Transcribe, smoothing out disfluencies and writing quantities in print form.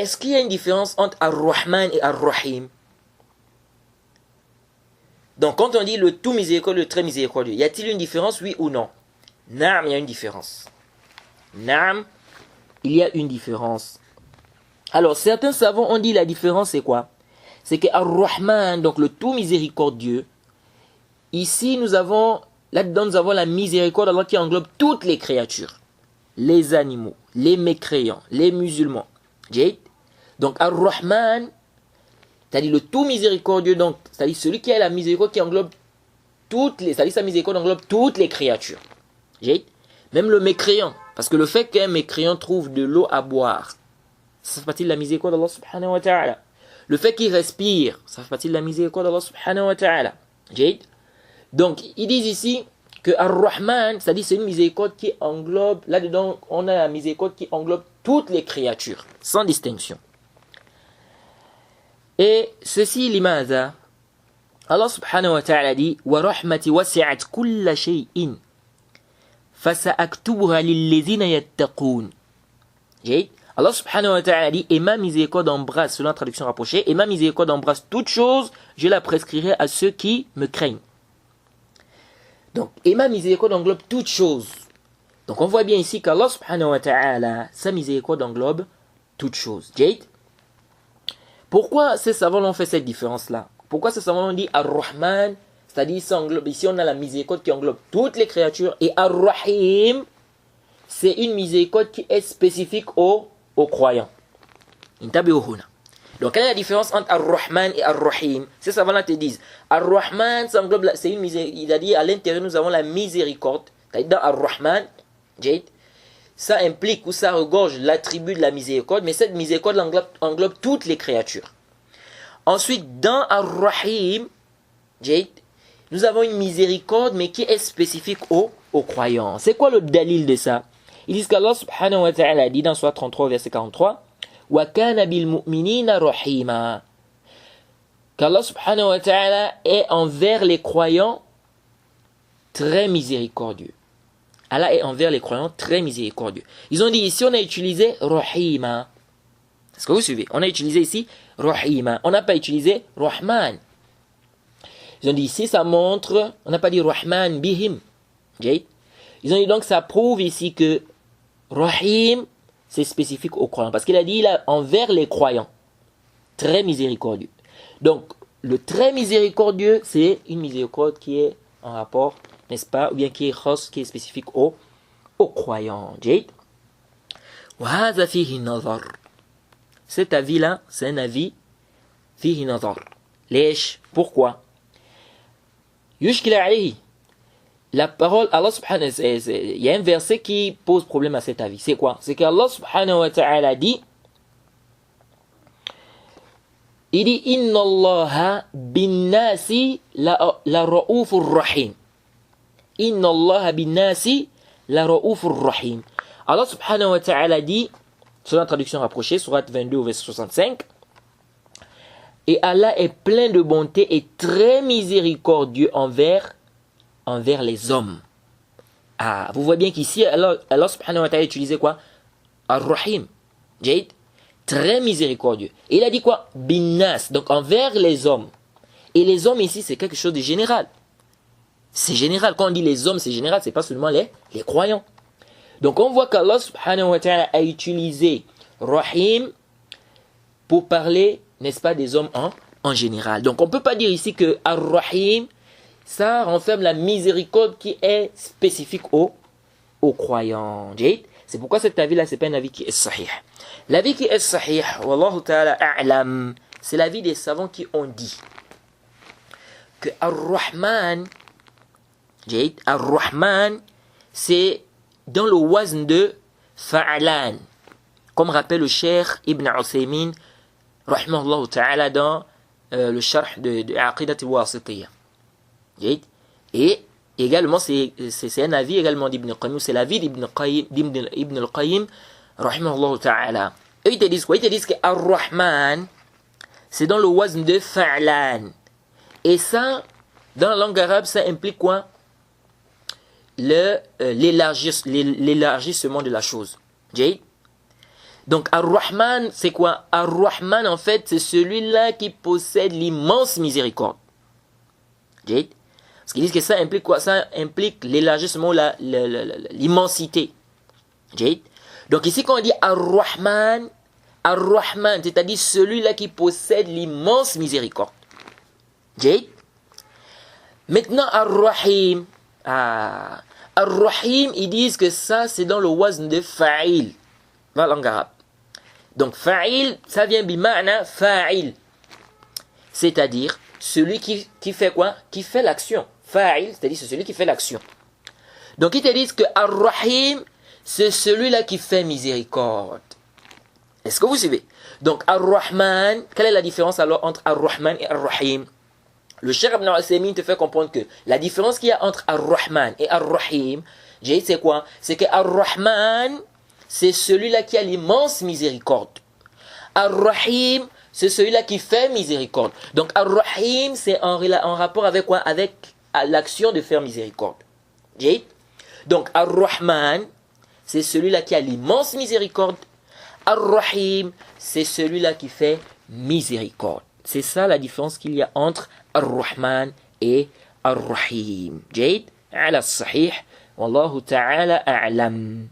est-ce qu'il y a une différence entre Ar-Rahman et Ar-Rahim? Donc, quand on dit le tout miséricordieux, le très miséricordieux, y a-t-il une différence, oui ou non? Naam, il y a une différence. Naam, il y a une différence. Alors, certains savants ont dit la différence, c'est quoi? C'est que Ar-Rahman, donc le tout miséricordieux, ici, là-dedans, nous avons la miséricorde d'Allah qui englobe toutes les créatures. Les animaux, les mécréants, les musulmans. Donc, Ar-Rahman, c'est-à-dire le tout miséricordieux, donc, c'est-à-dire celui qui a la miséricorde qui englobe c'est-à-dire sa miséricorde englobe toutes les créatures. Même le mécréant, parce que le fait qu'un mécréant trouve de l'eau à boire, ça fait partie de la miséricorde d'Allah subhanahu wa ta'ala. Le fait qu'il respire, ça fait partie de la miséricorde d'Allah subhanahu wa ta'ala. Donc, ils disent ici que Ar-Rahman, c'est-à-dire c'est une miséricorde qui englobe, là-dedans, on a la miséricorde qui englobe toutes les créatures, sans distinction. Et ceci, limaza, Allah subhanahu wa ta'ala dit « Wa rahmati wasi'at kulla shay'in, fasa'aktubuha lillezina yattaqoon » Allah subhanahu wa ta'ala dit « Et ma miséricorde embrasse, selon la traduction rapprochée, et ma miséricorde embrasse toute chose, je la prescrirai à ceux qui me craignent. » Donc, et ma miséricorde englobe toute chose. Donc, on voit bien ici qu'Allah subhanahu wa ta'ala, sa miséricorde englobe toute chose. Pourquoi ces savants ont fait cette différence-là? Pourquoi ces savants ont dit Ar-Rahman, c'est-à-dire ici on a la miséricorde qui englobe toutes les créatures, et Ar-Rahim, c'est une miséricorde qui est spécifique aux croyants. Donc, quelle est la différence entre Ar-Rahman et Ar-Rahim? Ces savants-là te disent Ar-Rahman, c'est une miséricorde, c'est-à-dire à l'intérieur nous avons la miséricorde, c'est-à-dire dans Ar-Rahman, ça implique ou ça regorge l'attribut de la miséricorde, mais cette miséricorde englobe toutes les créatures. Ensuite, dans Ar-Rahim, nous avons une miséricorde, mais qui est spécifique aux croyants. C'est quoi le dalil de ça? Ils disent qu'Allah subhanahu wa ta'ala dit dans Surah 33, verset 43, wa kana bil mu'minina rahima. Qu'Allah subhanahu wa ta'ala est envers les croyants très miséricordieux. Allah est envers les croyants très miséricordieux. Ils ont dit ici, on a utilisé Rahima. Est-ce que vous suivez? On a utilisé ici Rahima. On n'a pas utilisé Rahman. Ils ont dit ici, ça montre, on n'a pas dit Rahman bihim. Ils ont dit donc, ça prouve ici que Rahim, c'est spécifique aux croyants. Parce qu'il a dit là, envers les croyants. Très miséricordieux. Donc, le très miséricordieux, c'est une miséricorde qui est en rapport, n'est-ce pas, ou bien qui est spécifique aux croyants. Cet avis-là, c'est un avis fihi nazar. Pourquoi? La parole, Allah subhanahu wa ta'ala, il y a un verset qui pose problème à cet avis. C'est quoi? C'est qu'Allah subhanahu wa ta'ala dit, il dit, Inna Allaha bin nasi la ra'ufur rahim. Inna Allah bin nasi la ra'ufur rahim. Allah subhanahu wa ta'ala dit, selon la traduction rapprochée, Sourate 22, verset 65, et Allah est plein de bonté et très miséricordieux envers les hommes. Ah, vous voyez bien qu'ici, Allah subhanahu wa ta'ala a utilisé quoi? Ar-Rahim. Très miséricordieux. Et il a dit quoi? Binnas, donc envers les hommes. Et les hommes ici, c'est quelque chose de général. C'est général. Quand on dit les hommes, c'est général, c'est pas seulement les croyants. Donc on voit qu'Allah subhanahu wa ta'ala a utilisé Rahim pour parler, n'est-ce pas, des hommes en général. Donc on ne peut pas dire ici que Ar-Rahim, ça renferme la miséricorde qui est spécifique aux croyants. C'est pourquoi cet avis-là, c'est pas un avis qui est sahih. L'avis qui est sahih, wallahu ta'ala a'lam, c'est l'avis des savants qui ont dit que Ar-Rahman, Ar-Rahman, c'est dans le wazn de Fa'alan, comme rappelle le cheikh Ibn Uthaymin, rahimahullah ta'ala, dans le sharh de Aqidat al-Wasitiyya. Et également, c'est un avis également d'Ibn al-Qayyim, c'est l'avis d'Ibn al-Qayyim, rahimahullah ta'ala. Eux, ils te disent quoi? Ils te disent que Ar-Rahman, c'est dans le wazn de Fa'lan. Et ça, dans la langue arabe, ça implique quoi? L'élargissement de la chose. Donc Ar-Rahman, c'est quoi? Ar-Rahman, en fait, c'est celui-là qui possède l'immense miséricorde. Jade? Parce qu'ils disent que ça implique quoi? Ça implique l'élargissement, l'immensité. Jade? Donc ici, quand on dit Ar-Rahman, Ar-Rahman, c'est-à-dire celui-là qui possède l'immense miséricorde. Jade? Maintenant, Ar-Rahim. Ar-Rahim, ils disent que ça, c'est dans le wazn de Fa'il. Dans la langue arabe. Donc, Fa'il, ça vient bima'na Fa'il. C'est-à-dire, celui qui fait quoi? Qui fait l'action. Fa'il, c'est-à-dire c'est celui qui fait l'action. Donc, ils te disent que Ar-Rahim, c'est celui-là qui fait miséricorde. Est-ce que vous suivez? Donc, Ar-Rahman, quelle est la différence alors entre Ar-Rahman et Ar-Rahim? Le Cheikh Ibn al-Uthaymin te fait comprendre que la différence qu'il y a entre Ar-Rahman et Ar-Rahim, c'est quoi? C'est que Ar-Rahman, c'est celui-là qui a l'immense miséricorde. Ar-Rahim, c'est celui-là qui fait miséricorde. Donc Ar-Rahim, c'est en rapport avec quoi? Avec l'action de faire miséricorde. Donc Ar-Rahman, c'est celui-là qui a l'immense miséricorde. Ar-Rahim, c'est celui-là qui fait miséricorde. C'est ça la différence qu'il y a entre Ar-Rahman et Ar-Rahim. Jade, ala sahih, wallahu ta'ala a'lam.